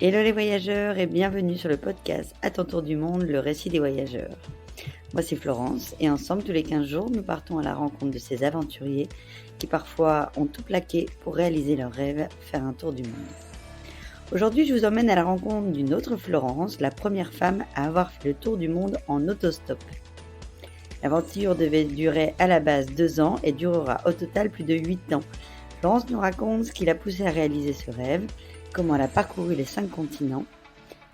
Hello les voyageurs et bienvenue sur le podcast À ton tour du monde, le récit des voyageurs. Moi c'est Florence et ensemble tous les 15 jours nous partons à la rencontre de ces aventuriers qui parfois ont tout plaqué pour réaliser leur rêve, faire un tour du monde. Aujourd'hui je vous emmène à la rencontre d'une autre Florence, la première femme à avoir fait le tour du monde en autostop. L'aventure devait durer à la base 2 ans et durera au total plus de 8 ans. Florence nous raconte ce qui l'a poussée à réaliser ce rêve, comment elle a parcouru les 5 continents.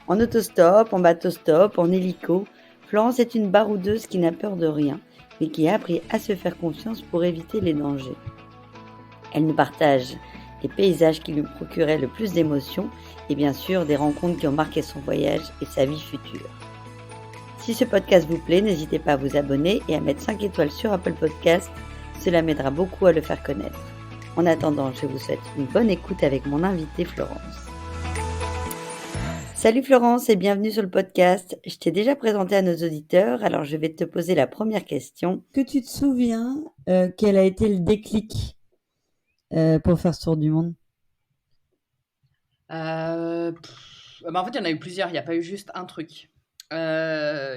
En autostop, en bateau-stop, en hélico, Florence est une baroudeuse qui n'a peur de rien, mais qui a appris à se faire confiance pour éviter les dangers. Elle nous partage les paysages qui lui procuraient le plus d'émotions et bien sûr des rencontres qui ont marqué son voyage et sa vie future. Si ce podcast vous plaît, n'hésitez pas à vous abonner et à mettre 5 étoiles sur Apple Podcast, cela m'aidera beaucoup à le faire connaître. En attendant, je vous souhaite une bonne écoute avec mon invitée Florence. Salut Florence et bienvenue sur le podcast. Je t'ai déjà présenté à nos auditeurs, alors je vais te poser la première question. Que tu te souviens, quel a été le déclic pour faire ce tour du monde? En fait, il y en a eu plusieurs, il n'y a pas eu juste un truc. Il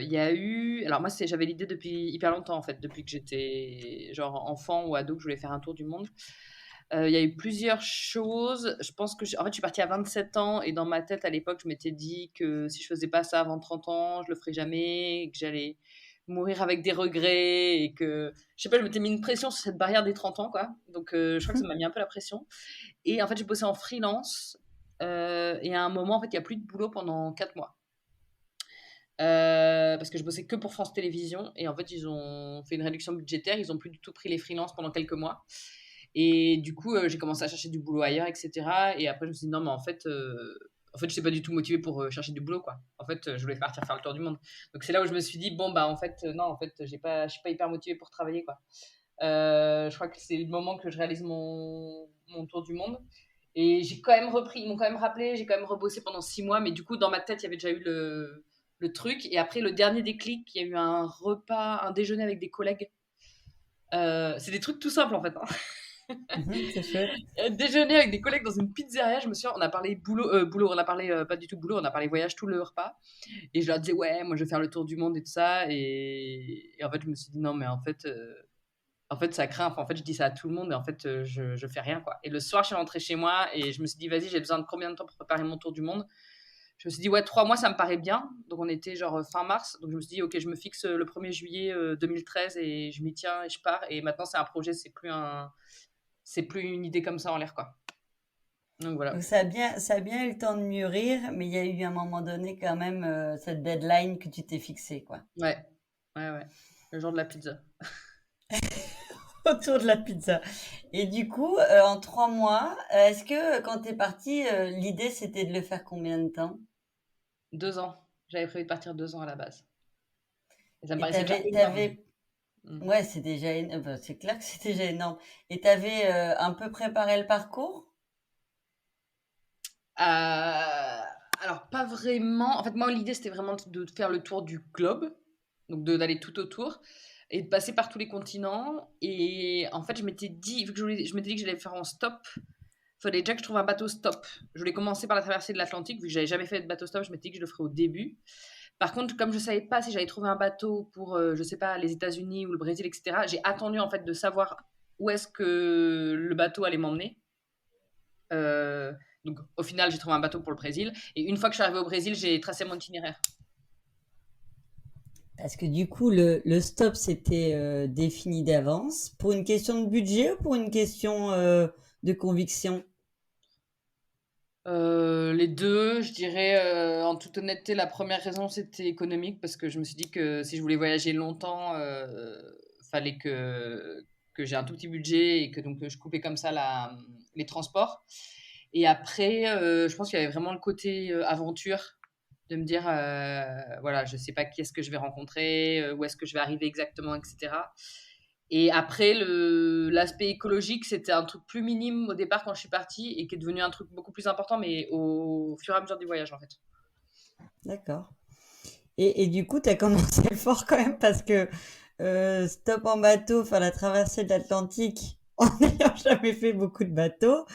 y a eu alors moi, j'avais l'idée depuis hyper longtemps, en fait, depuis que j'étais genre enfant ou ado, que je voulais faire un tour du monde. Il y a eu plusieurs choses. Je pense que je suis partie à 27 ans et dans ma tête, à l'époque, je m'étais dit que si je faisais pas ça avant 30 ans, je le ferais jamais et que j'allais mourir avec des regrets et que je sais pas, je m'étais mis une pression sur cette barrière des 30 ans, quoi. Donc je crois que ça m'a mis un peu la pression et en fait, j'ai bossé en freelance, et à un moment, en fait, il y a plus de boulot pendant 4 mois. Parce que je bossais que pour France Télévisions et en fait, ils ont fait une réduction budgétaire, ils ont plus du tout pris les freelances pendant quelques mois et du coup, j'ai commencé à chercher du boulot ailleurs et cetera et après je me suis dit: «Non, mais en fait, je suis pas du tout motivée pour, chercher du boulot, quoi». En fait, je voulais partir faire le tour du monde. Donc c'est là où je me suis dit: «Bon, bah, en fait, non, en fait, je suis pas hyper motivée pour travailler, quoi». Je crois que c'est le moment que je réalise mon tour du monde et j'ai quand même repris, ils m'ont quand même rappelé, j'ai quand même rebossé pendant 6 mois, mais du coup, dans ma tête, il y avait déjà eu le truc. Et après, le dernier déclic, il y a eu un repas, un déjeuner avec des collègues. C'est des trucs tout simples, en fait, hein. C'est chouette. Déjeuner avec des collègues dans une pizzeria, je me souviens, on a parlé boulot, on a parlé pas du tout boulot, on a parlé voyage tout le repas. Et je leur disais, ouais, moi je vais faire le tour du monde et tout ça. Et en fait, je me suis dit, non, mais en fait, ça craint. Enfin, en fait, je dis ça à tout le monde et en fait, je fais rien, quoi. Et le soir, je suis rentrée chez moi et je me suis dit, vas-y, j'ai besoin de combien de temps pour préparer mon tour du monde? Je me suis dit, ouais, 3 mois, ça me paraît bien. Donc, on était genre fin mars. Donc, je me suis dit, ok, je me fixe le 1er juillet 2013 et je m'y tiens et je pars. Et maintenant, c'est un projet, c'est plus une idée comme ça en l'air, quoi. Donc, voilà. Donc ça a bien eu le temps de mûrir, mais il y a eu à un moment donné quand même cette deadline que tu t'es fixée, quoi. Ouais, ouais, ouais. Le jour de la pizza. Autour de la pizza. Et du coup, en 3 mois, est-ce que quand t'es partie, l'idée c'était de le faire combien de temps? 2 ans. J'avais prévu de partir 2 ans à la base. Et ça me Et paraissait déjà énorme. Mm. ouais, c'est déjà, c'est clair que c'est déjà énorme. Et t'avais un peu préparé le parcours? Alors, pas vraiment. En fait, moi, l'idée, c'était vraiment de faire le tour du globe, donc d'aller tout autour et de passer par tous les continents. Et en fait, je m'étais dit, vu que je m'étais dit que j'allais faire en stop, il fallait déjà que je trouve un bateau stop. Je voulais commencer par la traversée de l'Atlantique, vu que j'avais jamais fait de bateau stop, je m'étais dit que je le ferais au début. Par contre, comme je savais pas si j'allais trouver un bateau pour, je sais pas, les États-Unis ou le Brésil, etc., j'ai attendu en fait de savoir où est-ce que le bateau allait m'emmener. Euh, donc au final, j'ai trouvé un bateau pour le Brésil. Et une fois que je suis arrivée au Brésil, j'ai tracé mon itinéraire. Parce que du coup, le stop c'était défini d'avance pour une question de budget ou pour une question de conviction? Les deux, je dirais, en toute honnêteté, la première raison c'était économique parce que je me suis dit que si je voulais voyager longtemps, fallait que j'ai un tout petit budget et que donc je coupais comme ça les transports. Et après, je pense qu'il y avait vraiment le côté aventure de me dire, voilà, je sais pas qui est-ce que je vais rencontrer, où est-ce que je vais arriver exactement, etc. Et après, l'aspect écologique, c'était un truc plus minime au départ quand je suis partie et qui est devenu un truc beaucoup plus important, mais au fur et à mesure du voyage, en fait. D'accord. Et du coup, tu as commencé fort quand même parce que stop en bateau, faire la traversée de l'Atlantique en n'ayant jamais fait beaucoup de bateaux,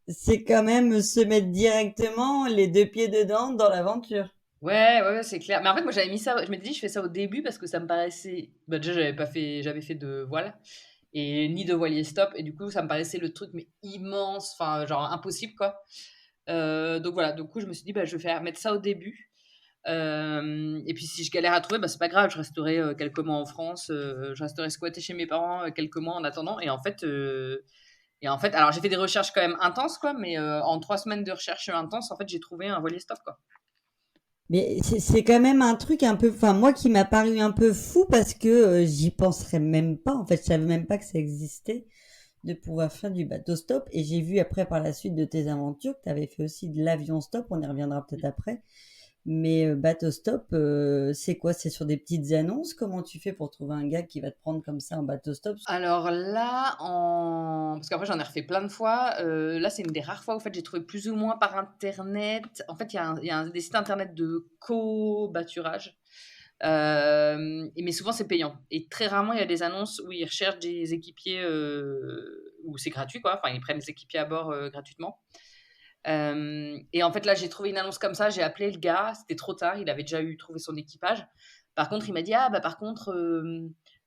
c'est quand même se mettre directement les deux pieds dedans dans l'aventure. Ouais, ouais, ouais, c'est clair. Mais en fait, moi, j'avais mis ça. Je m'étais dit, je fais ça au début parce que ça me paraissait. Bah, déjà, j'avais fait de voile et ni de voilier stop. Et du coup, ça me paraissait le truc, mais immense, enfin, genre impossible, quoi. Donc voilà, du coup, je me suis dit, bah, je vais mettre ça au début. Et puis, si je galère à trouver, bah, c'est pas grave, je resterai quelques mois en France, je resterai squatter chez mes parents quelques mois en attendant. Et en fait, alors j'ai fait des recherches quand même intenses, quoi, mais en 3 semaines de recherche intense, en fait, j'ai trouvé un voilier stop, quoi. Mais c'est quand même un truc un peu, enfin moi qui m'a paru un peu fou parce que j'y penserais même pas. En fait, je savais même pas que ça existait de pouvoir faire du bateau stop. Et j'ai vu après par la suite de tes aventures que tu avais fait aussi de l'avion stop. On y reviendra peut-être après. Mais bateau stop, c'est quoi? C'est sur des petites annonces? Comment tu fais pour trouver un gars qui va te prendre comme ça en bateau stop? Alors là, parce qu'après j'en ai refait plein de fois, là c'est une des rares fois où en fait j'ai trouvé plus ou moins par internet. En fait, il y a des sites internet de covoiturage, mais souvent c'est payant. Et très rarement il y a des annonces où ils recherchent des équipiers, où c'est gratuit quoi, enfin ils prennent les équipiers à bord gratuitement. Et en fait là j'ai trouvé une annonce comme ça, j'ai appelé le gars, c'était trop tard, il avait déjà trouvé son équipage. Par contre il m'a dit ah bah par contre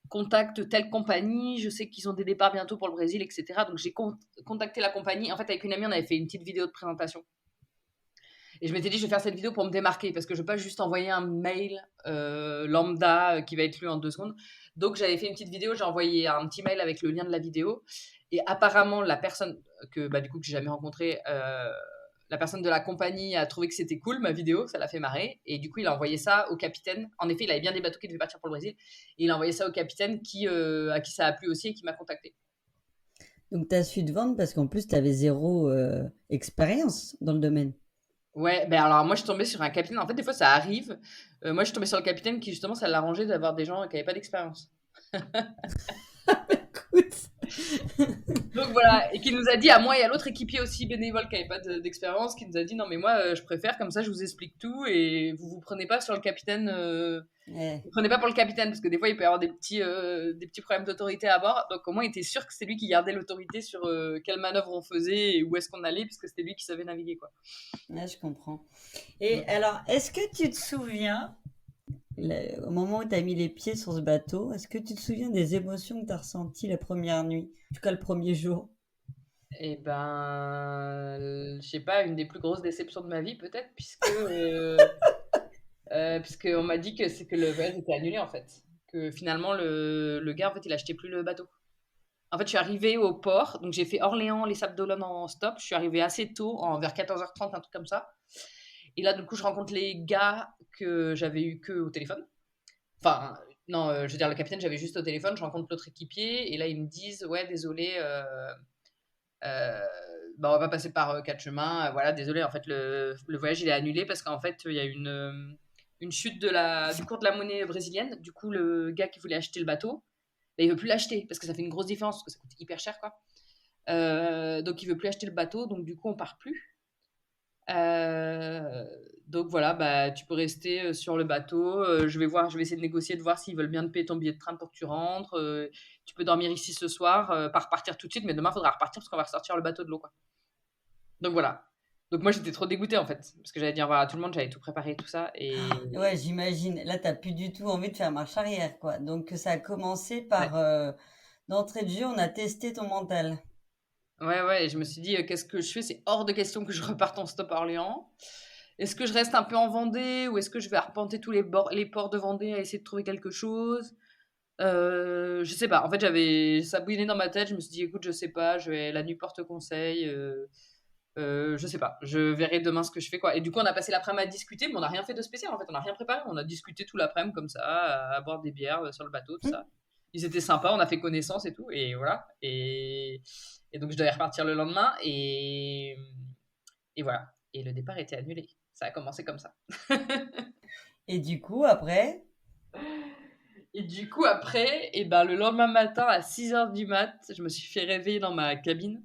contacte telle compagnie, je sais qu'ils ont des départs bientôt pour le Brésil, etc. Donc j'ai contacté la compagnie. En fait, avec une amie, on avait fait une petite vidéo de présentation. Et je m'étais dit, je vais faire cette vidéo pour me démarquer, parce que je ne veux pas juste envoyer un mail lambda qui va être lu en 2 secondes. Donc j'avais fait une petite vidéo, j'ai envoyé un petit mail avec le lien de la vidéo. Et apparemment, la personne que, bah, du coup, que j'ai jamais rencontrée, la personne de la compagnie a trouvé que c'était cool, ma vidéo, ça l'a fait marrer. Et du coup, il a envoyé ça au capitaine. En effet, il avait bien des bateaux qui devaient partir pour le Brésil. Et il a envoyé ça au capitaine à qui ça a plu aussi et qui m'a contacté. Donc tu as su te vendre parce qu'en plus tu avais zéro expérience dans le domaine. Ouais, ben alors moi je suis tombée sur un capitaine. En fait, des fois ça arrive. Moi je suis tombée sur le capitaine qui justement ça l'arrangeait d'avoir des gens qui n'avaient pas d'expérience. Écoute. Donc voilà, et qui nous a dit à moi et à l'autre équipier aussi bénévole qui n'avait pas d'expérience, qui nous a dit non mais moi je préfère comme ça je vous explique tout et vous prenez pas sur le capitaine, Ouais. vous prenez pas pour le capitaine parce que des fois il peut y avoir des petits problèmes d'autorité à bord. Donc au moins il était sûr que c'était lui qui gardait l'autorité sur quelle manœuvre on faisait et où est-ce qu'on allait puisque c'était lui qui savait naviguer quoi. Ouais, je comprends. Et alors, est-ce que tu te souviens, au moment où tu as mis les pieds sur ce bateau, est-ce que tu te souviens des émotions que tu as ressenties la première nuit? En tout cas, le premier jour. Et ben, je sais pas, une des plus grosses déceptions de ma vie peut-être, puisque on m'a dit que le voyage était annulé en fait, que finalement le gars en fait il achetait plus le bateau. En fait, je suis arrivée au port, donc j'ai fait Orléans, les Sables d'Olonne en stop. Je suis arrivée assez tôt, vers 14h30, un truc comme ça. Et là, du coup, je rencontre les gars que j'avais eu que au téléphone. Enfin, non, je veux dire, le capitaine, j'avais juste au téléphone. Je rencontre l'autre équipier, et là, ils me disent, ouais, désolé, euh, bah, on va pas passer par 4 chemins. Voilà, désolé, en fait, le voyage, il est annulé parce qu'en fait, il y a une chute du cours de la monnaie brésilienne. Du coup, le gars qui voulait acheter le bateau, bah, il veut plus l'acheter parce que ça fait une grosse différence, parce que ça coûte hyper cher, quoi. Donc, il veut plus acheter le bateau, donc du coup, on part plus. Euh, donc voilà, bah, tu peux rester sur le bateau. Je vais essayer de négocier, de voir s'ils veulent bien te payer ton billet de train pour que tu rentres. Tu peux dormir ici ce soir, pas repartir tout de suite, mais demain, il faudra repartir parce qu'on va ressortir le bateau de l'eau, quoi. Donc voilà. Donc moi, j'étais trop dégoûtée en fait, parce que j'allais dire voilà à tout le monde, j'avais tout préparé, tout ça. Ouais, j'imagine. Là, t'as plus du tout envie de faire marche arrière, quoi. Donc, ça a commencé Ouais, par, d'entrée de jeu, on a testé ton mental. ouais, ouais. Et je me suis dit, qu'est-ce que je fais? C'est hors de question que je reparte en stop à Orléans. Est-ce que je reste un peu en Vendée ou est-ce que je vais arpenter tous les ports de Vendée à essayer de trouver quelque chose? Je sais pas. En fait, j'avais ça bouillonnait dans ma tête. Je me suis dit, écoute, je sais pas. La nuit porte conseil. Je sais pas. Je verrai demain ce que je fais quoi. Et du coup, on a passé l'après-midi à discuter, mais on n'a rien fait de spécial. En fait, on n'a rien préparé. On a discuté tout l'après-midi comme ça, à boire des bières sur le bateau, tout Hum. ça. Ils étaient sympas. On a fait connaissance et tout. Et voilà. Et donc, je devais repartir le lendemain. Et voilà. Et le départ était annulé. Ça a commencé comme ça. Et du coup, après, Et du coup, après, et ben, le lendemain matin, à 6h du mat, je me suis fait réveiller dans ma cabine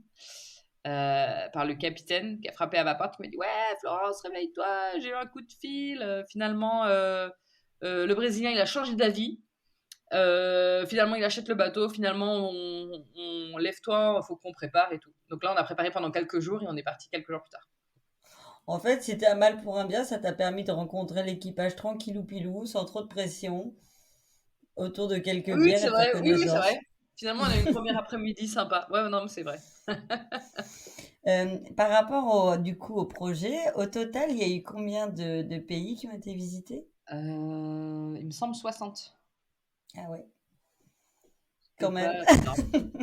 par le capitaine qui a frappé à ma porte, qui m'a dit ouais, Florence, réveille-toi, j'ai eu un coup de fil. Finalement, le Brésilien, il a changé d'avis. Finalement, il achète le bateau. Finalement, on lève-toi, il faut qu'on prépare et tout. Donc là, on a préparé pendant quelques jours et on est parti quelques jours plus tard. En fait, c'était un mal pour un bien, ça t'a permis de rencontrer l'équipage tranquillou pilou, sans trop de pression, autour de quelques Oui, bières c'est et de faire vrai. Oui, oui, c'est vrai. connaissance. Finalement, on a eu une première après-midi sympa. Ouais, non, mais c'est vrai. Par rapport du coup au projet, au total, il y a eu combien de pays qui ont été visités? Il me semble 60. Ah ouais, quand C'est même. pas énorme.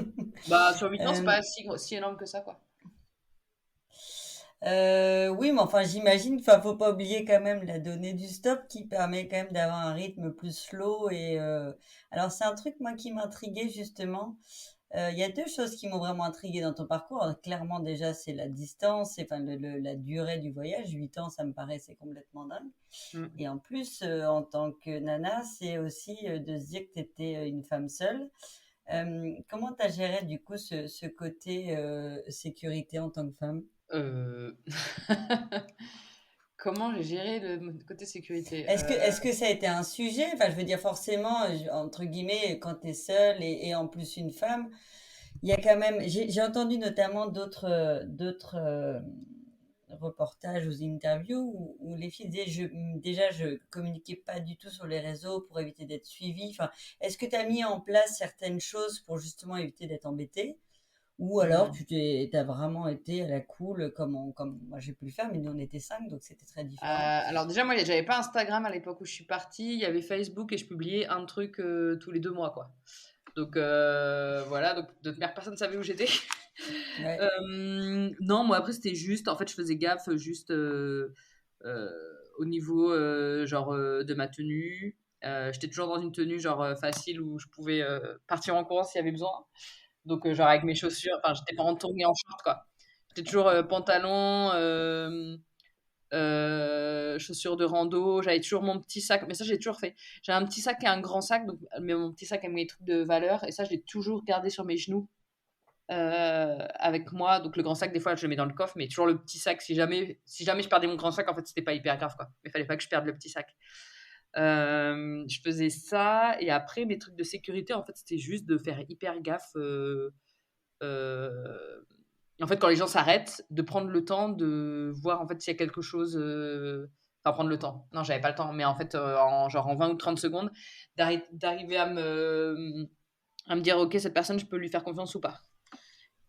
Bah, sur 8 ans, c'est Euh, pas si énorme que ça, quoi. oui, mais enfin, j'imagine, enfin, faut pas oublier quand même la donnée du stop qui permet quand même d'avoir un rythme plus slow alors c'est un truc moi qui m'intriguait justement. Il y a deux choses qui m'ont vraiment intrigué dans ton parcours. Alors, clairement déjà c'est la distance, et, enfin la durée du voyage. 8 ans, ça me paraissait complètement dingue. Mm. Et en plus, en tant que nana, c'est aussi de se dire que tu étais une femme seule. Comment tu as géré du coup ce côté sécurité en tant que femme? Euh, Comment j'ai géré le côté sécurité? Est-ce que ça a été un sujet? Enfin, je veux dire, forcément, entre guillemets, quand tu es seule et en plus une femme, il y a quand même. J'ai entendu notamment d'autres reportages ou interviews où les filles disaient déjà, je communiquais pas du tout sur les réseaux pour éviter d'être suivie. Enfin, est-ce que tu as mis en place certaines choses pour justement éviter d'être embêtée? Ou alors hmm. t'as vraiment été à la cool comme moi j'ai pu le faire, mais nous on était cinq, donc c'était très différent. Alors déjà, moi, j'avais pas Instagram à l'époque où je suis partie. Il y avait Facebook et je publiais un truc tous les 2 mois, quoi. Donc voilà, donc de manière, personne ne savait où j'étais. Ouais. Non, moi après c'était juste, en fait je faisais gaffe juste euh, au niveau genre de ma tenue. J'étais toujours dans une tenue genre facile où je pouvais partir en courant s'il y avait besoin. Donc genre avec mes chaussures, enfin j'étais pas en tournée en short quoi. J'étais toujours pantalon, chaussures de rando, j'avais toujours mon petit sac, mais ça j'ai toujours fait. J'ai un petit sac et un grand sac, donc mais mon petit sac avec mes trucs de valeur, et ça je l'ai toujours gardé sur mes genoux avec moi. Donc le grand sac, des fois, je le mets dans le coffre, mais toujours le petit sac. Si jamais je perdais mon grand sac, en fait, c'était pas hyper grave, quoi. Mais il fallait pas que je perde le petit sac. Je faisais ça, et après, mes trucs de sécurité, en fait, c'était juste de faire hyper gaffe. Euh, en fait, quand les gens s'arrêtent, de prendre le temps de voir en fait s'il y a quelque chose. Enfin, prendre le temps. Non, j'avais pas le temps, mais en fait, genre en 20 ou 30 secondes, d'arriver à me dire, ok, cette personne, je peux lui faire confiance ou pas.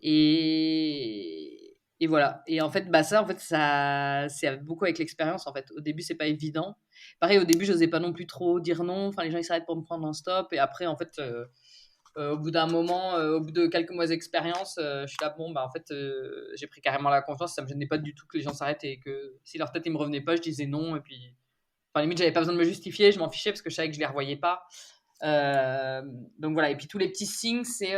Et voilà. Et en fait, bah ça, en fait, ça, c'est beaucoup avec l'expérience. En fait, au début, c'est pas évident. Pareil, au début, je n'osais pas non plus trop dire non. Enfin, les gens ils s'arrêtent pour me prendre en stop. Et après, en fait, au bout d'un moment, au bout de quelques mois d'expérience, je suis là, bon, bah en fait, j'ai pris carrément la confiance. Ça me gênait pas du tout que les gens s'arrêtent et que si leur tête ils me revenait pas, je disais non. Et puis, enfin, limite, j'avais pas besoin de me justifier. Je m'en fichais parce que je savais que je les revoyais pas. Euh, donc voilà. Et puis tous les petits signes, c'est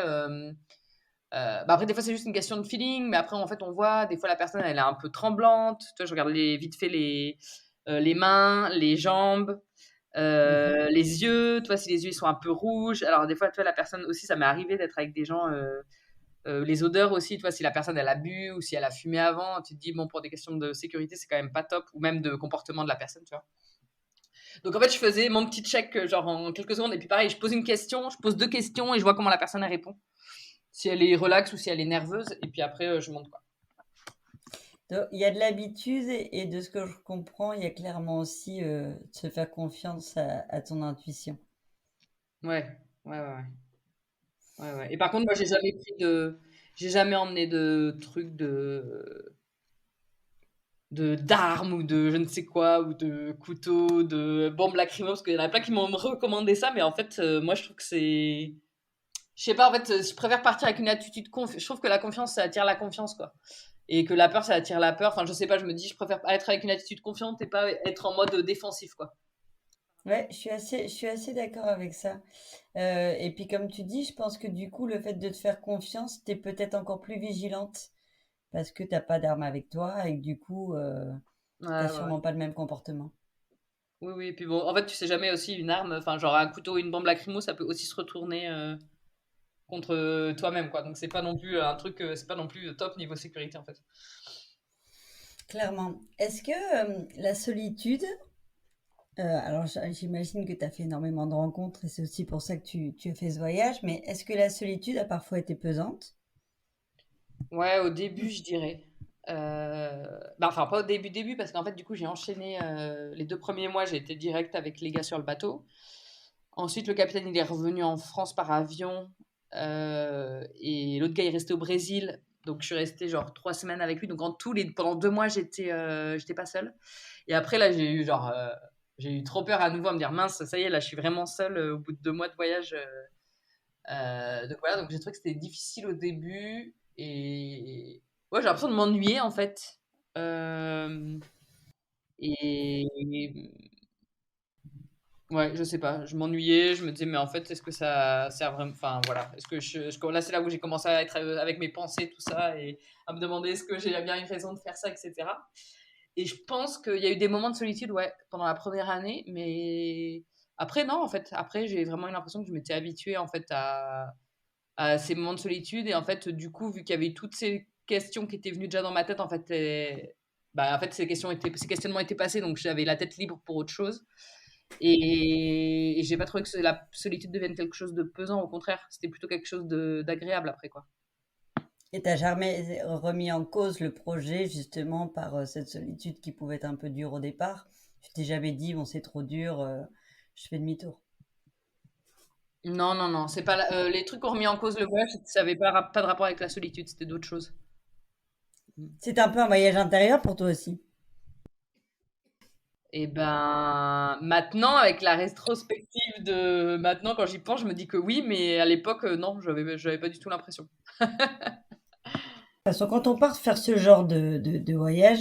bah après, des fois, c'est juste une question de feeling, mais après, en fait, on voit, des fois, la personne, elle est un peu tremblante. Tu vois, je regarde vite fait les mains, les jambes, Mhm. les yeux. Tu vois, si les yeux ils sont un peu rouges. Alors, des fois, tu vois, la personne aussi, ça m'est arrivé d'être avec des gens. Les odeurs aussi, tu vois, si la personne, elle a bu ou si elle a fumé avant, tu te dis, bon, pour des questions de sécurité, c'est quand même pas top, ou même de comportement de la personne, tu vois. Donc, en fait, je faisais mon petit check, genre en quelques secondes, et puis pareil, je pose une question, je pose deux questions, et je vois comment la personne, elle répond si elle est relaxe ou si elle est nerveuse, et puis après, je monte quoi. Donc, il y a de l'habitude et de ce que je comprends, il y a clairement aussi de se faire confiance à ton intuition. Ouais, ouais, ouais, ouais. Ouais, ouais. Et par contre, moi, j'ai jamais emmené de trucs d'armes ou de je ne sais quoi ou de couteaux, de bombes lacrymo parce qu'il y en a plein qui m'ont recommandé ça, mais en fait, moi, je trouve que c'est, je sais pas, en fait, je préfère partir avec une attitude je trouve que la confiance, ça attire la confiance, quoi. Et que la peur, ça attire la peur. Enfin, je sais pas, je me dis, je préfère être avec une attitude confiante et pas être en mode défensif, quoi. Ouais, je suis assez d'accord avec ça. Et puis comme tu dis, je pense que du coup, le fait de te faire confiance, t'es peut-être encore plus vigilante parce que t'as pas d'arme avec toi et que du coup, Ouais, t'as ouais, ouais. sûrement pas le même comportement. Oui, oui. Et puis bon, en fait, tu sais jamais aussi une arme, enfin, genre un couteau ou une bombe lacrymo, ça peut aussi se retourner contre toi-même, quoi. Donc c'est pas non plus un truc, c'est pas non plus top niveau sécurité, en fait. Clairement. Est-ce que la solitude, Alors j'imagine que tu as fait énormément de rencontres et c'est aussi pour ça que tu as fait ce voyage, mais est-ce que la solitude a parfois été pesante? Ouais, au début, je dirais. Bah, enfin, pas au début, parce qu'en fait, du coup, j'ai enchaîné les 2 premiers mois, j'ai été direct avec les gars sur le bateau. Ensuite, le capitaine, il est revenu en France par avion. Et l'autre gars est resté au Brésil. Donc, je suis restée genre 3 semaines avec lui. Donc, en tout, pendant 2 mois, j'étais pas seule. Et après, là, j'ai eu trop peur à nouveau à me dire, mince, ça y est, là, je suis vraiment seule au bout de 2 mois de voyage. Donc voilà, donc j'ai trouvé que c'était difficile au début. Et ouais, j'ai l'impression de m'ennuyer en fait. Euh, et ouais, je sais pas, je m'ennuyais, je me disais, mais en fait, est-ce que ça sert vraiment. Enfin voilà, est-ce que là, c'est là où j'ai commencé à être avec mes pensées, tout ça, et à me demander est-ce que j'ai bien une raison de faire ça, etc. Et je pense qu'il y a eu des moments de solitude, ouais, pendant la première année, mais après, non, en fait, après, j'ai vraiment eu l'impression que je m'étais habituée, en fait, à ces moments de solitude. Et en fait, du coup, vu qu'il y avait eu toutes ces questions qui étaient venues déjà dans ma tête, en fait, bah, en fait ces questionnements étaient passés, donc j'avais la tête libre pour autre chose. Et j'ai pas trouvé que la solitude devienne quelque chose de pesant, au contraire, c'était plutôt quelque chose d'agréable après, quoi. Et t'as jamais remis en cause le projet justement par cette solitude qui pouvait être un peu dure au départ? Tu t'es jamais dit, bon, c'est trop dur, je fais demi-tour. Non, non, non, c'est pas les trucs qui ont remis en cause le voyage, ça avait pas de rapport avec la solitude, c'était d'autres choses. C'est un peu un voyage intérieur pour toi aussi. Et ben, maintenant, avec la rétrospective de maintenant, quand j'y pense, je me dis que oui, mais à l'époque, non, j'avais pas du tout l'impression. De toute façon, quand on part faire ce genre de voyage,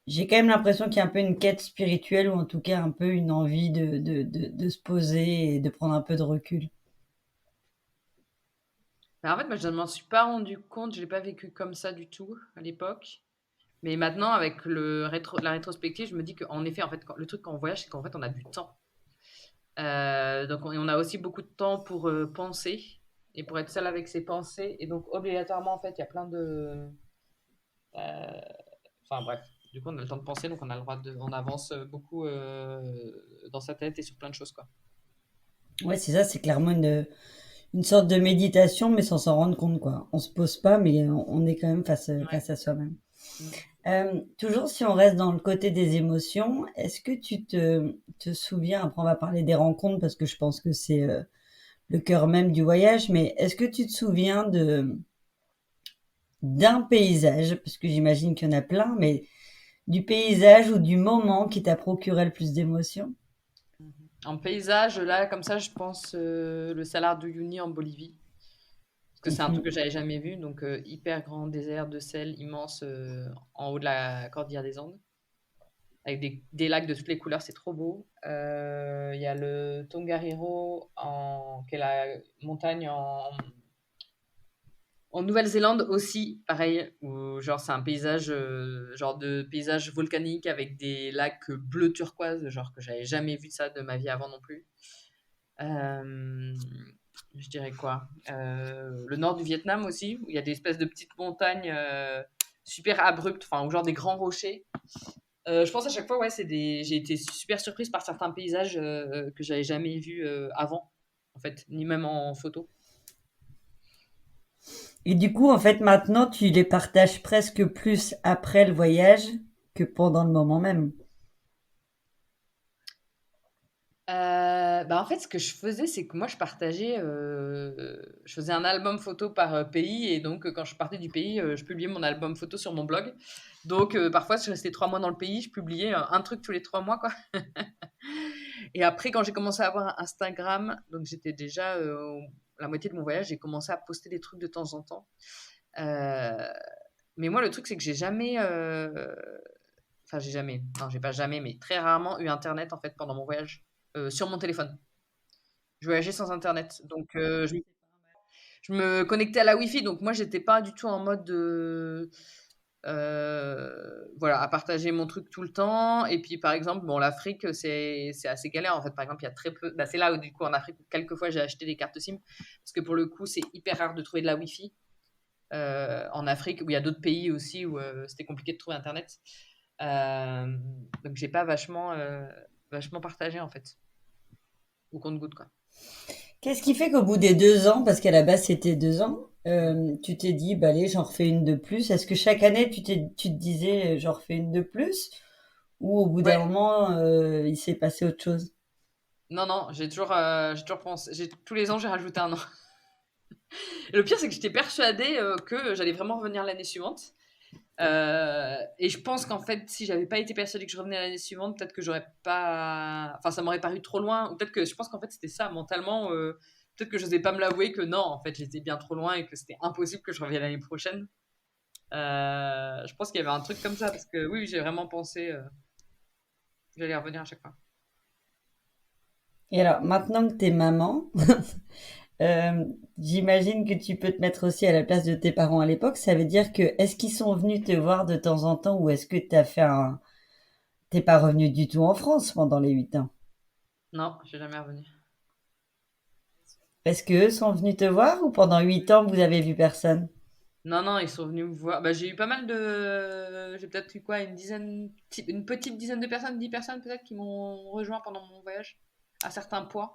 j'ai quand même l'impression qu'il y a un peu une quête spirituelle ou en tout cas un peu une envie de se poser et de prendre un peu de recul. Mais en fait, moi, je ne m'en suis pas rendu compte, je l'ai pas vécu comme ça du tout à l'époque. Mais maintenant, avec la rétrospective, je me dis qu'en effet, en fait, le truc quand on voyage, c'est qu'en fait, on a du temps. Donc, on a aussi beaucoup de temps pour penser et pour être seul avec ses pensées. Et donc, obligatoirement, en fait, il y a plein de. euh, Enfin, bref. Du coup, on a le temps de penser, donc on a le droit on avance beaucoup dans sa tête et sur plein de choses, quoi. Ouais, c'est ça, c'est clairement une sorte de méditation, mais sans s'en rendre compte, quoi. On se pose pas, mais on est quand même Ouais. face à soi-même. Mm. Toujours si on reste dans le côté des émotions, est-ce que te souviens, après on va parler des rencontres parce que je pense que c'est le cœur même du voyage, mais est-ce que tu te souviens d'un paysage, parce que j'imagine qu'il y en a plein, mais du paysage ou du moment qui t'a procuré le plus d'émotions? En paysage, là, comme ça, je pense le Salar de Uyuni en Bolivie. Parce que c'est un truc que Mhm. j'avais jamais vu. Donc, hyper grand désert de sel immense en haut de la cordillère des Andes. Avec des lacs de toutes les couleurs, c'est trop beau. Il y a le Tongariro, qui est la montagne en Nouvelle-Zélande aussi, pareil, où genre c'est un paysage, genre de paysage volcanique avec des lacs bleu turquoise, genre que j'avais jamais vu ça de ma vie avant non plus. Euh, je dirais quoi? Le nord du Vietnam aussi, où il y a des espèces de petites montagnes super abruptes, enfin, ou genre des grands rochers. Je pense à chaque fois, ouais, j'ai été super surprise par certains paysages que j'avais jamais vus avant, en fait, ni même en photo. Et du coup, en fait, maintenant, tu les partages presque plus après le voyage que pendant le moment même. Bah, en fait, ce que je faisais, c'est que moi, je faisais un album photo par pays, et donc quand je partais du pays, je publiais mon album photo sur mon blog. Donc parfois, je restais 3 mois dans le pays, je publiais un truc tous les 3 mois, quoi. Et après, quand j'ai commencé à avoir un Instagram, donc j'étais déjà la moitié de mon voyage, j'ai commencé à poster des trucs de temps en temps. Euh, mais moi, le truc, c'est que j'ai jamais, enfin, j'ai jamais, non, j'ai pas jamais, mais très rarement eu Internet en fait pendant mon voyage sur mon téléphone. Je voyageais sans Internet, donc je me connectais à la Wi-Fi, donc moi, j'étais pas du tout en mode de voilà, à partager mon truc tout le temps. Et puis, par exemple, bon, l'Afrique, c'est assez galère. En fait, par exemple, il y a très peu. Bah, c'est là où, du coup, en Afrique, quelquefois, j'ai acheté des cartes SIM. Parce que pour le coup, c'est hyper rare de trouver de la Wi-Fi en Afrique, où il y a d'autres pays aussi où c'était compliqué de trouver Internet. Euh, donc j'ai pas vachement partagé en fait, au compte-goutte quoi. Qu'est-ce qui fait qu'au bout des 2 ans, parce qu'à la base c'était 2 ans, tu t'es dit, bah allez, j'en refais une de plus. Est-ce que chaque année tu te disais, j'en refais une de plus? Ou au bout d'un Ouais, moment, il s'est passé autre chose? non, non, j'ai toujours pensé, tous les ans j'ai rajouté un an. Et le pire c'est que j'étais persuadée que j'allais vraiment revenir l'année suivante. Et je pense qu'en fait, si j'avais pas été persuadée que je revenais l'année suivante, peut-être que j'aurais pas. Enfin, ça m'aurait paru trop loin. Ou peut-être que je pense qu'en fait, c'était ça mentalement. Peut-être que je n'osais pas me l'avouer que non, en fait, j'étais bien trop loin et que c'était impossible que je revienne l'année prochaine. Je pense qu'il y avait un truc comme ça parce que oui, j'ai vraiment pensé que j'allais revenir à chaque fois. Et alors, maintenant que t'es maman, j'imagine que tu peux te mettre aussi à la place de tes parents à l'époque. Ça veut dire que, est-ce qu'ils sont venus te voir de temps en temps ou est-ce que t'es pas revenu du tout en France pendant les 8 ans? Non, je suis jamais revenue. Est-ce que eux sont venus te voir ou pendant 8 ans vous avez vu personne? Non, non, ils sont venus me voir. Bah, j'ai eu pas mal de. J'ai peut-être eu quoi, une petite dizaine de personnes, 10 personnes peut-être, qui m'ont rejoint pendant mon voyage à certains points.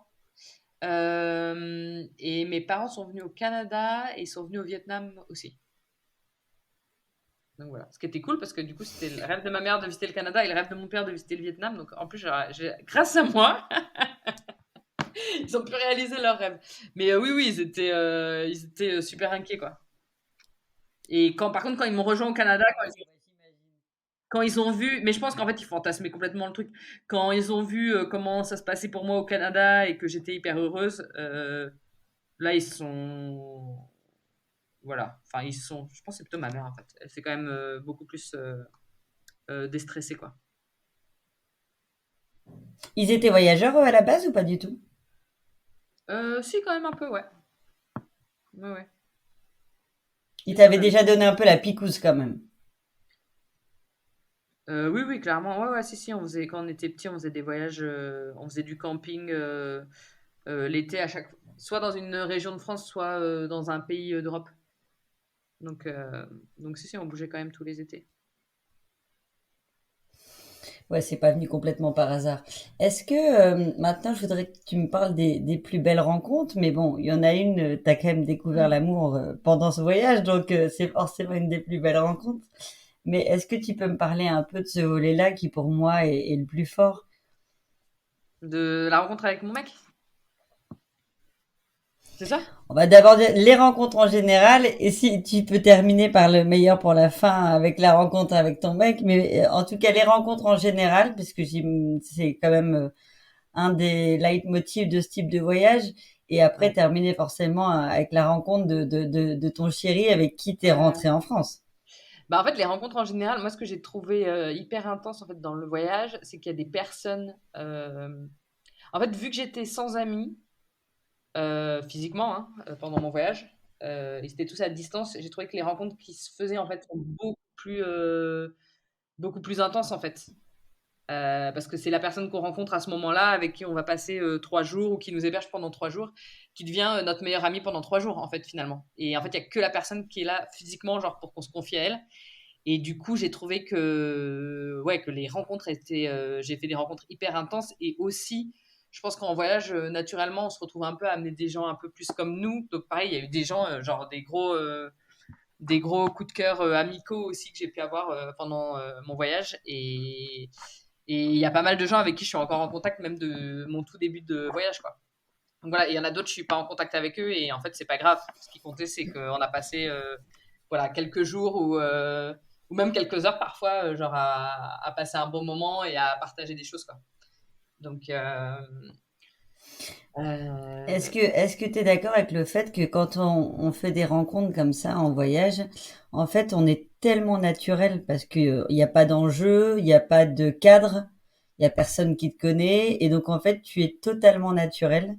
Et mes parents sont venus au Canada et ils sont venus au Vietnam aussi. Donc voilà. Ce qui était cool parce que du coup, c'était le rêve de ma mère de visiter le Canada et le rêve de mon père de visiter le Vietnam. Donc en plus, grâce à moi, ils ont pu réaliser leur rêve. Mais oui, oui, ils étaient super inquiets quoi. Et par contre, quand ils m'ont rejoint au Canada, quand ils ont vu, mais je pense qu'en fait, ils fantasmaient complètement le truc. Quand ils ont vu comment ça se passait pour moi au Canada et que j'étais hyper heureuse, là, ils sont. Voilà. Enfin, ils sont. Je pense que c'est plutôt ma mère, en fait. Elle s'est quand même beaucoup plus déstressée, quoi. Ils étaient voyageurs eux, à la base ou pas du tout? Si, quand même un peu, ouais. Ouais, ouais. Ils Si, quand t'avaient même. déjà donné un peu la picouse quand même. Oui, oui, clairement. Ouais, ouais, si, si. Quand on était petit, on faisait des voyages. On faisait du camping l'été à chaque. Soit dans une région de France, soit dans un pays d'Europe. Donc, euh, donc, si, si, on bougeait quand même tous les étés. Ouais, c'est pas venu complètement par hasard. Est-ce que maintenant, je voudrais que tu me parles des plus belles rencontres, mais bon, il y en a une, t'as quand même découvert Mm. l'amour pendant ce voyage, donc c'est forcément une des plus belles rencontres. Mais est-ce que tu peux me parler un peu de ce volet-là qui pour moi est le plus fort? De la rencontre avec mon mec, c'est ça? On va d'abord dire les rencontres en général, et si tu peux terminer par le meilleur pour la fin avec la rencontre avec ton mec, mais en tout cas les rencontres en général, puisque c'est quand même un des leitmotifs de ce type de voyage. Et après, Ouais. terminer forcément avec la rencontre de ton chéri avec qui t'es Euh, rentré en France. Bah, en fait, les rencontres en général, moi, ce que j'ai trouvé hyper intense en fait dans le voyage, c'est qu'il y a des personnes. En fait, vu que j'étais sans amis physiquement hein, pendant mon voyage, ils étaient tous à distance. J'ai trouvé que les rencontres qui se faisaient en fait sont beaucoup plus intenses en fait. Parce que c'est la personne qu'on rencontre à ce moment-là, avec qui on va passer 3 jours ou qui nous héberge pendant 3 jours, qui devient notre meilleur ami pendant 3 jours en fait finalement. Et en fait, il y a que la personne qui est là physiquement, genre pour qu'on se confie à elle. Et du coup, j'ai trouvé que, ouais, que les rencontres étaient. J'ai fait des rencontres hyper intenses. Et aussi, je pense qu'en voyage, naturellement, on se retrouve un peu à amener des gens un peu plus comme nous. Donc, pareil, il y a eu des gens, genre des gros coups de cœur amicaux aussi que j'ai pu avoir pendant mon voyage. Et il y a pas mal de gens avec qui je suis encore en contact, même de mon tout début de voyage, quoi. Donc voilà, il y en a d'autres, je suis pas en contact avec eux. Et en fait, c'est pas grave. Ce qui comptait, c'est qu'on a passé voilà, quelques jours ou même quelques heures parfois, genre à passer un bon moment et à partager des choses, quoi. Donc, euh, Est-ce que tu es d'accord avec le fait que quand on fait des rencontres comme ça en voyage, en fait, on est tellement naturel parce que il n'y a pas d'enjeu, il n'y a pas de cadre, il y a personne qui te connaît, et donc en fait, tu es totalement naturel.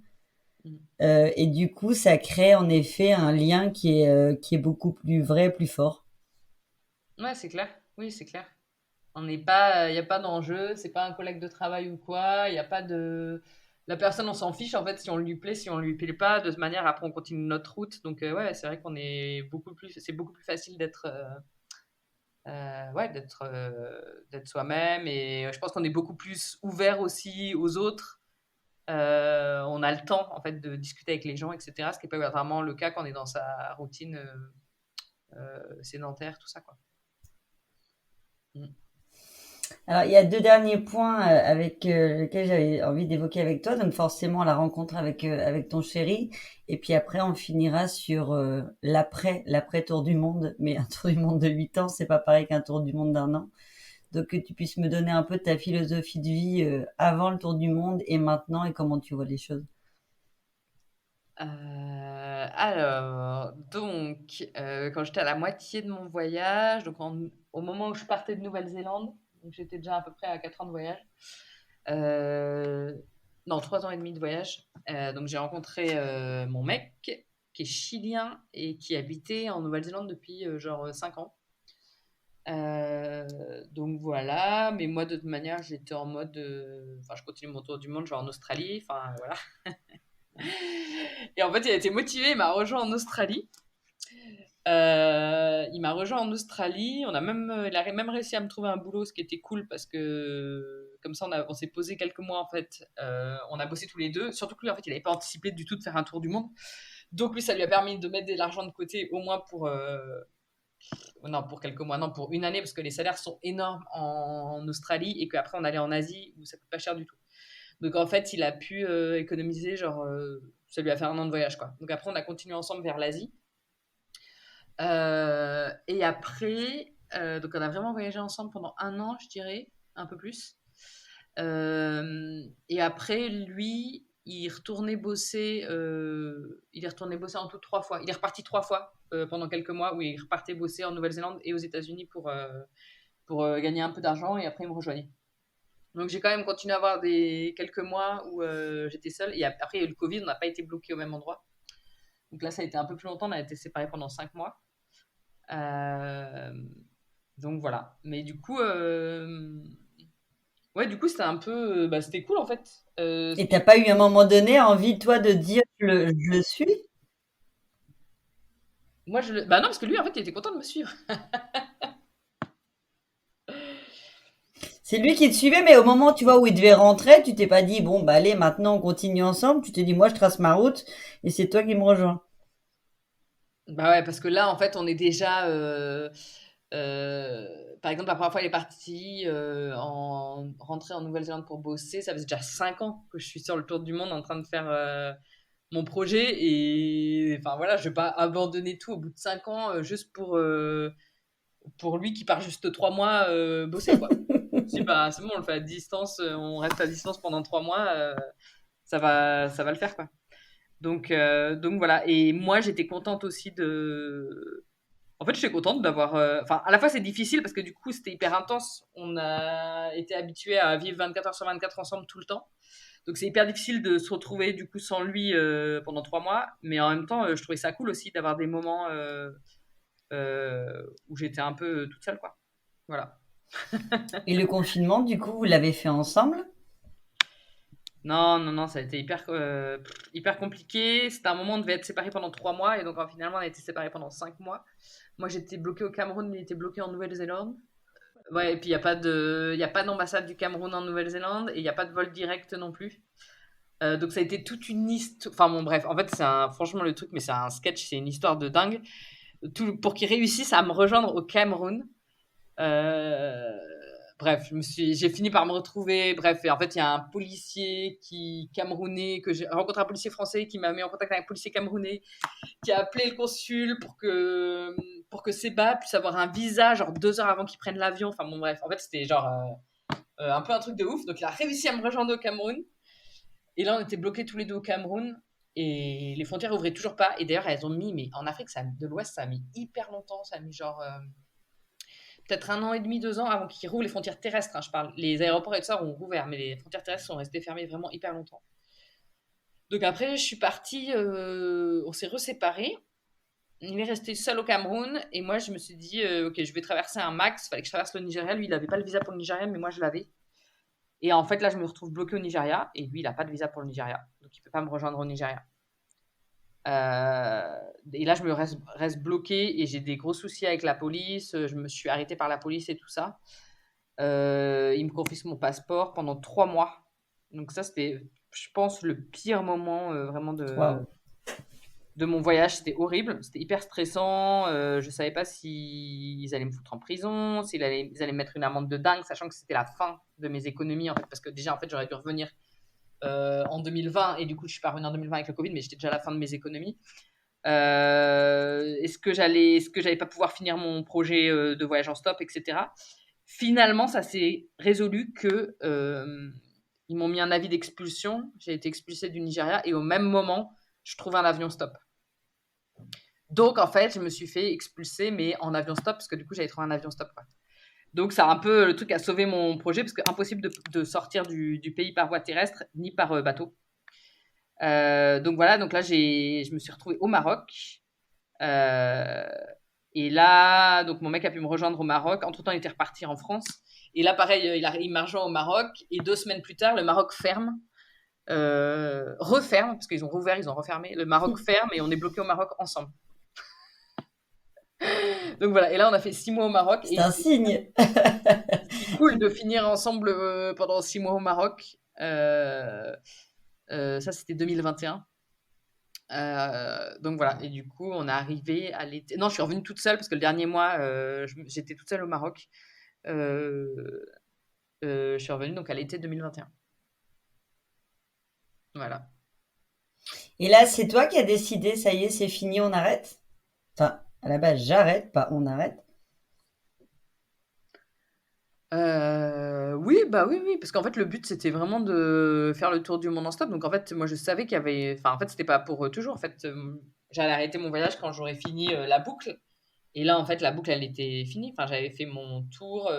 Et du coup, ça crée en effet un lien qui est beaucoup plus vrai, plus fort. ouais, c'est clair. Oui, c'est clair. On n'est pas, il n'y a pas d'enjeu, c'est pas un collègue de travail ou quoi, il n'y a pas de. La personne, on s'en fiche en fait si on lui plaît, si on lui plaît pas. De toute manière, après, on continue notre route. Donc, ouais, c'est vrai qu'on est beaucoup plus. C'est beaucoup plus facile d'être. ouais, d'être soi-même. Et je pense qu'on est beaucoup plus ouvert aussi aux autres. On a le temps, en fait, de discuter avec les gens, etc. Ce qui n'est pas vraiment le cas quand on est dans sa routine sédentaire, tout ça, quoi. Mm. Alors, il y a deux derniers points avec lesquels j'avais envie d'évoquer avec toi. Donc, forcément, la rencontre avec ton chéri. Et puis après, on finira sur l'après tour du monde. Mais un tour du monde de 8 ans, c'est pas pareil qu'un tour du monde d'1 an. Donc, que tu puisses me donner un peu ta philosophie de vie avant le tour du monde et maintenant et comment tu vois les choses. Alors, donc, quand j'étais à la moitié de mon voyage, donc au moment où je partais de Nouvelle-Zélande, donc j'étais déjà à peu près à 4 ans de voyage, euh, non, 3 ans et demi de voyage, donc j'ai rencontré mon mec qui est chilien et qui habitait en Nouvelle-Zélande depuis genre 5 ans. Donc voilà, mais moi de toute manière j'étais en mode, enfin je continue mon tour du monde, je vais en Australie, enfin voilà. Et en fait il a été motivé, il m'a rejoint en Australie. Il m'a rejoint en Australie. Il a même réussi à me trouver un boulot, ce qui était cool parce que comme ça, on s'est posé quelques mois en fait. On a bossé tous les deux. Surtout que lui, en fait, il n'avait pas anticipé du tout de faire un tour du monde. Donc lui, ça lui a permis de mettre de l'argent de côté, au moins pour non pour quelques mois, non pour une année, parce que les salaires sont énormes en Australie et qu'après on allait en Asie où ça coûte pas cher du tout. Donc en fait, il a pu économiser, genre ça lui a fait 1 an de voyage quoi. Donc après, on a continué ensemble vers l'Asie. Et après, donc on a vraiment voyagé ensemble pendant 1 an, je dirais, un peu plus. Et après, lui, il est retourné bosser en tout 3 fois. Il est reparti 3 fois pendant quelques mois où il repartait bosser en Nouvelle-Zélande et aux États-Unis pour gagner un peu d'argent et après il me rejoignait. Donc j'ai quand même continué à avoir quelques mois où j'étais seule. Et après, il y a eu le Covid, on n'a pas été bloqué au même endroit. Donc là, ça a été un peu plus longtemps, on a été séparés pendant 5 mois. Euh, donc voilà. Mais du coup, ouais, du coup, c'était un peu, bah, c'était cool en fait. Et t'as pas eu à un moment donné envie, toi, de dire je le suis? Moi, bah non, parce que lui, en fait, il était content de me suivre. C'est lui qui te suivait, mais au moment, tu vois, où il devait rentrer, tu t'es pas dit, bon, bah allez, maintenant on continue ensemble. Tu t'es dit, moi, je trace ma route et c'est toi qui me rejoins. Bah ouais, parce que là, en fait, on est déjà. Par exemple, la première fois, il est parti rentrer en Nouvelle-Zélande pour bosser. Ça faisait déjà 5 ans que je suis sur le tour du monde en train de faire mon projet. Et enfin voilà, je vais pas abandonner tout au bout de 5 ans juste pour lui qui part juste 3 mois bosser, quoi. Si, bah, c'est bon, on le fait à distance, on reste à distance pendant 3 mois, ça va le faire, quoi. Donc voilà. Et moi, j'étais contente aussi de. En fait, j'étais contente d'avoir. Enfin, à la fois, c'est difficile parce que du coup, c'était hyper intense. On a été habitués à vivre 24 heures sur 24 ensemble tout le temps. Donc, c'est hyper difficile de se retrouver du coup sans lui pendant 3 mois. Mais en même temps, je trouvais ça cool aussi d'avoir des moments où j'étais un peu toute seule, quoi. Voilà. Et le confinement, du coup, vous l'avez fait ensemble? Non, non, non, ça a été hyper compliqué. C'était un moment où on devait être séparés pendant 3 mois et donc finalement on a été séparés pendant 5 mois. Moi j'étais bloquée au Cameroun, mais il était bloqué en Nouvelle-Zélande. Ouais, et puis il y a pas d'ambassade du Cameroun en Nouvelle-Zélande et il n'y a pas de vol direct non plus. Donc ça a été toute une histoire. Enfin bon, bref, en fait franchement le truc, mais c'est un sketch, c'est une histoire de dingue. Pour qu'ils réussissent à me rejoindre au Cameroun. Euh, Bref, j'ai fini par me retrouver. Bref, et en fait, il y a un policier camerounais que j'ai rencontré, un policier français qui m'a mis en contact avec un policier camerounais qui a appelé le consul pour que Seba puisse avoir un visa genre 2 heures avant qu'il prenne l'avion. Enfin bon, bref, en fait, c'était genre un peu un truc de ouf. Donc, il a réussi à me rejoindre au Cameroun. Et là, on était bloqués tous les deux au Cameroun. Et les frontières ouvraient toujours pas. Et d'ailleurs, elles ont mis, mais en Afrique de l'Ouest, ça a mis hyper longtemps. Ça a mis genre peut-être 1 an et demi, 2 ans avant qu'ils rouvrent les frontières terrestres, hein, je parle. Les aéroports et tout ça ont rouvert, mais les frontières terrestres sont restées fermées vraiment hyper longtemps. Donc après, je suis partie, on s'est reséparés. Il est resté seul au Cameroun et moi je me suis dit, ok, je vais traverser un max. Il fallait que je traverse le Nigeria. Lui, il n'avait pas le visa pour le Nigeria, mais moi je l'avais. Et en fait, là, je me retrouve bloquée au Nigeria et lui, il n'a pas de visa pour le Nigeria. Donc il ne peut pas me rejoindre au Nigeria. Et là, je me reste bloquée et j'ai des gros soucis avec la police. Je me suis arrêtée par la police et tout ça. Ils me confisquent mon passeport pendant 3 mois. Donc ça, c'était, je pense, le pire moment vraiment Waouh. de mon voyage. C'était horrible, c'était hyper stressant. Je savais pas s'ils allaient me foutre en prison, ils allaient me mettre une amende de dingue, sachant que c'était la fin de mes économies, en fait, parce que déjà, en fait, j'aurais dû revenir en 2020 et du coup, je suis pas revenue en 2020 avec le Covid, mais j'étais déjà à la fin de mes économies. Est-ce que j'allais pas pouvoir finir mon projet de voyage en stop, etc. Finalement, ça s'est résolu que ils m'ont mis un avis d'expulsion. J'ai été expulsée du Nigeria et au même moment, je trouve un avion stop. Donc, en fait, je me suis fait expulser, mais en avion stop, parce que du coup, j'avais trouvé un avion stop, quoi. Donc, c'est un peu le truc qui a sauvé mon projet, parce que impossible de sortir du pays par voie terrestre, ni par bateau. Donc voilà, donc là, je me suis retrouvée au Maroc. Euh, et là, donc mon mec a pu me rejoindre au Maroc. Entre-temps, il était reparti en France. Et là, pareil, il m'a rejoint au Maroc. Et 2 semaines plus tard, le Maroc ferme. Referme, parce qu'ils ont rouvert, ils ont refermé. Le Maroc ferme et on est bloqué au Maroc ensemble. Donc voilà, et là on a fait 6 mois au Maroc. C'est un signe. C'est cool de finir ensemble pendant 6 mois au Maroc. Ça c'était 2021. Donc voilà, et du coup on est arrivé à l'été. Non, je suis revenue toute seule parce que le dernier mois j'étais toute seule au Maroc. Je suis revenue donc à l'été 2021. Voilà. Et là, c'est toi qui as décidé, ça y est, c'est fini, on arrête? Enfin, à la base, j'arrête, pas on arrête. Oui, bah oui, oui, parce qu'en fait, le but, c'était vraiment de faire le tour du monde en stop. Donc, en fait, moi, je savais qu'il y avait. Enfin, en fait, c'était pas pour toujours. En fait, j'allais arrêter mon voyage quand j'aurais fini la boucle. Et là, en fait, la boucle, elle était finie. Enfin, j'avais fait mon tour.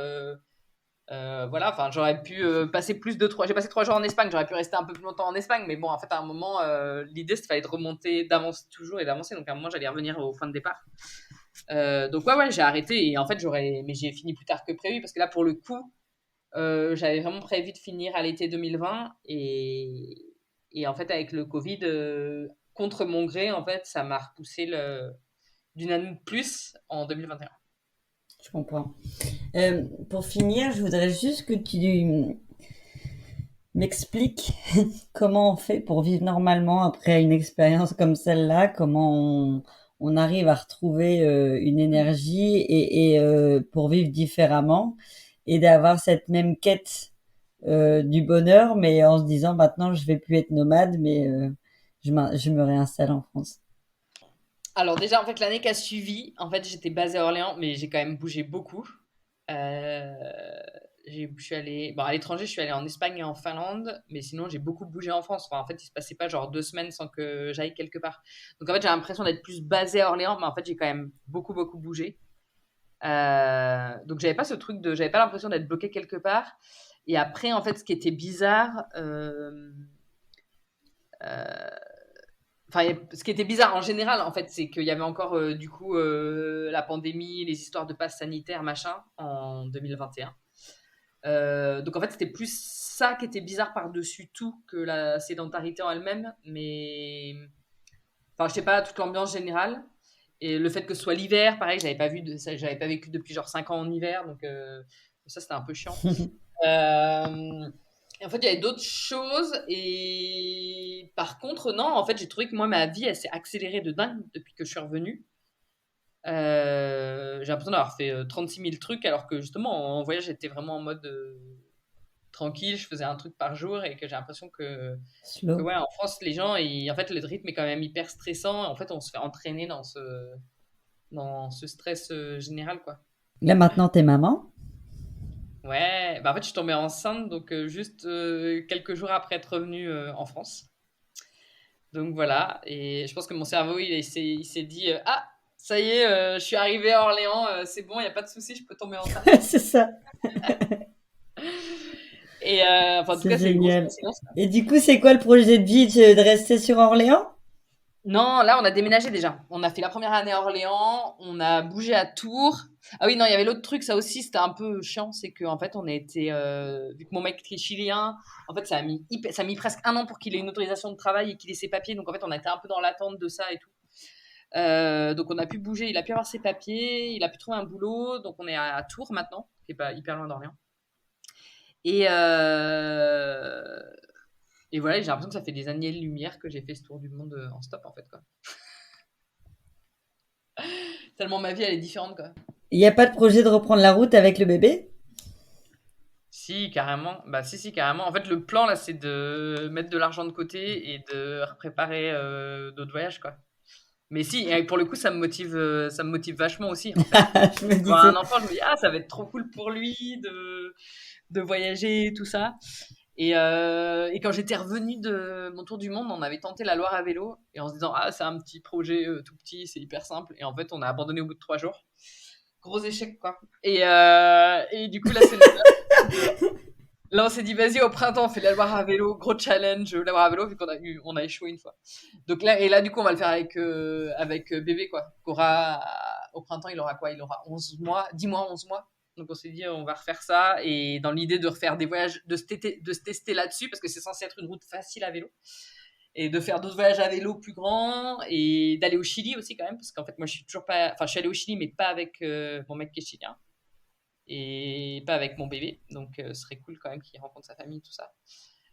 Voilà, enfin, j'aurais pu passer plus de 3. J'ai passé 3 jours en Espagne. J'aurais pu rester un peu plus longtemps en Espagne. Mais bon, en fait, à un moment, l'idée, c'était fallait de remonter, d'avancer toujours et d'avancer. Donc, à un moment, j'allais revenir au point de départ. Donc, ouais, j'ai arrêté. Et en fait, mais j'ai fini plus tard que prévu. Parce que là, pour le coup, j'avais vraiment prévu de finir à l'été 2020 et en fait avec le Covid, contre mon gré, en fait, ça m'a repoussé d'une année de plus en 2021. Je comprends. Pour finir, je voudrais juste que tu m'expliques comment on fait pour vivre normalement après une expérience comme celle-là, comment on arrive à retrouver une énergie et pour vivre différemment et d'avoir cette même quête du bonheur, mais en se disant maintenant je vais plus être nomade, mais je me réinstalle en France. Alors déjà, en fait, l'année qui a suivi, en fait, j'étais basée à Orléans, mais j'ai quand même bougé beaucoup. Euh, je suis allée, bon, à l'étranger, je suis allée en Espagne et en Finlande, mais sinon, j'ai beaucoup bougé en France. Enfin, en fait, il se passait pas genre 2 semaines sans que j'aille quelque part. Donc, en fait, j'ai l'impression d'être plus basée à Orléans, mais en fait, j'ai quand même beaucoup, beaucoup bougé. Donc, j'avais pas l'impression d'être bloquée quelque part. Et après, en fait, ce qui était bizarre, euh, enfin, ce qui était bizarre en général, en fait, c'est qu'il y avait encore du coup la pandémie, les histoires de passe sanitaire, machin, en 2021. Donc en fait, c'était plus ça qui était bizarre par-dessus tout que la sédentarité en elle-même, mais enfin, je sais pas, toute l'ambiance générale. Et le fait que ce soit l'hiver, pareil, j'avais pas vécu depuis genre 5 ans en hiver, donc ça c'était un peu chiant. Et en fait, il y avait d'autres choses. Et par contre, non, en fait, j'ai trouvé que moi, ma vie, elle s'est accélérée de dingue depuis que je suis revenue. J'ai l'impression d'avoir fait 36 000 trucs, alors que justement, en voyage, j'étais vraiment en mode tranquille, je faisais un truc par jour et que j'ai l'impression que Slow. ouais, en France, les gens, en fait, le rythme est quand même hyper stressant. En fait, on se fait entraîner dans ce stress général, quoi. Là maintenant, t'es maman. Ouais, bah en fait, je suis tombée enceinte, donc juste quelques jours après être revenue en France. Donc voilà, et je pense que mon cerveau, il s'est dit ah, ça y est, je suis arrivée à Orléans, c'est bon, il n'y a pas de souci, je peux tomber enceinte. C'est ça. Et enfin, en tout C'est cas, c'est une grosse génial. coïncidence. Et du coup, c'est quoi le projet de vie de rester sur Orléans? Non, là, on a déménagé déjà. On a fait la première année à Orléans, on a bougé à Tours. Ah oui, non, il y avait l'autre truc, ça aussi, c'était un peu chiant, c'est qu'en fait, on a été, vu que mon mec est chilien, en fait, ça a mis presque un an pour qu'il ait une autorisation de travail et qu'il ait ses papiers. Donc, en fait, on a été un peu dans l'attente de ça et tout. Donc, on a pu bouger, il a pu avoir ses papiers, il a pu trouver un boulot. Donc, on est à Tours maintenant, qui est pas hyper loin d'Orléans. Et, et voilà, j'ai l'impression que ça fait des années-lumière que j'ai fait ce tour du monde en stop, en fait, quoi. Tellement ma vie, elle est différente, quoi. Il n'y a pas de projet de reprendre la route avec le bébé? Si, carrément. Bah, si, carrément. En fait, le plan, là, c'est de mettre de l'argent de côté et de préparer d'autres voyages, quoi. Mais si, et pour le coup, ça me motive vachement aussi, en fait. Je me Avoir un disais. enfant, je me dis, ah, ça va être trop cool pour lui de voyager, tout ça. Et quand j'étais revenue de mon tour du monde, on avait tenté la Loire à vélo, et en se disant, ah, c'est un petit projet tout petit, c'est hyper simple. Et en fait, on a abandonné au bout de 3 jours. Gros échec, quoi. Et du coup, là, c'est là, on s'est dit, vas-y, au printemps, on fait la Loire à vélo, gros challenge, la Loire à vélo, vu on a échoué une fois. Donc là, du coup, on va le faire avec bébé, quoi. Au printemps, il aura quoi? Il aura 11 mois, 10 mois, 11 mois. Donc on s'est dit, on va refaire ça, et dans l'idée de refaire des voyages, de se tester là-dessus, parce que c'est censé être une route facile à vélo, et de faire d'autres voyages à vélo plus grands, et d'aller au Chili aussi, quand même, parce qu'en fait, moi, je suis toujours pas, enfin, je suis allé au Chili, mais pas avec mon mec qui est chilien et pas avec mon bébé. Donc, ce serait cool quand même qu'il rencontre sa famille, tout ça.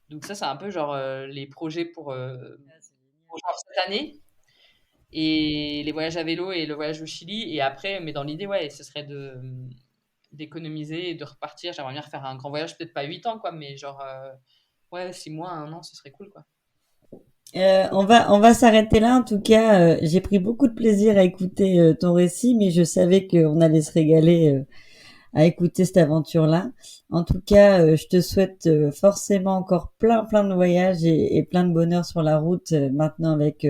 Donc, ça, c'est un peu genre les projets pour genre cette année et les voyages à vélo et le voyage au Chili. Et après, mais dans l'idée, ouais, ce serait d'économiser et de repartir. J'aimerais bien refaire un grand voyage, peut-être pas 8 ans, quoi, mais genre, ouais, 6 mois, 1 an, ce serait cool, quoi. On va s'arrêter là. En tout cas, j'ai pris beaucoup de plaisir à écouter ton récit, mais je savais qu'on allait se régaler à écouter cette aventure-là. En tout cas, je te souhaite forcément encore plein de voyages et plein de bonheur sur la route maintenant avec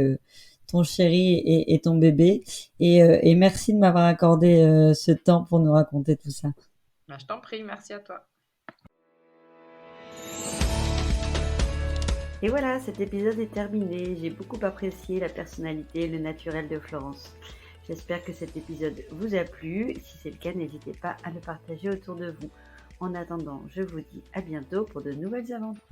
ton chéri et ton bébé. Et merci de m'avoir accordé ce temps pour nous raconter tout ça. Bah, je t'en prie, merci à toi. Et voilà, cet épisode est terminé. J'ai beaucoup apprécié la personnalité et le naturel de Florence. J'espère que cet épisode vous a plu. Si c'est le cas, n'hésitez pas à le partager autour de vous. En attendant, je vous dis à bientôt pour de nouvelles aventures.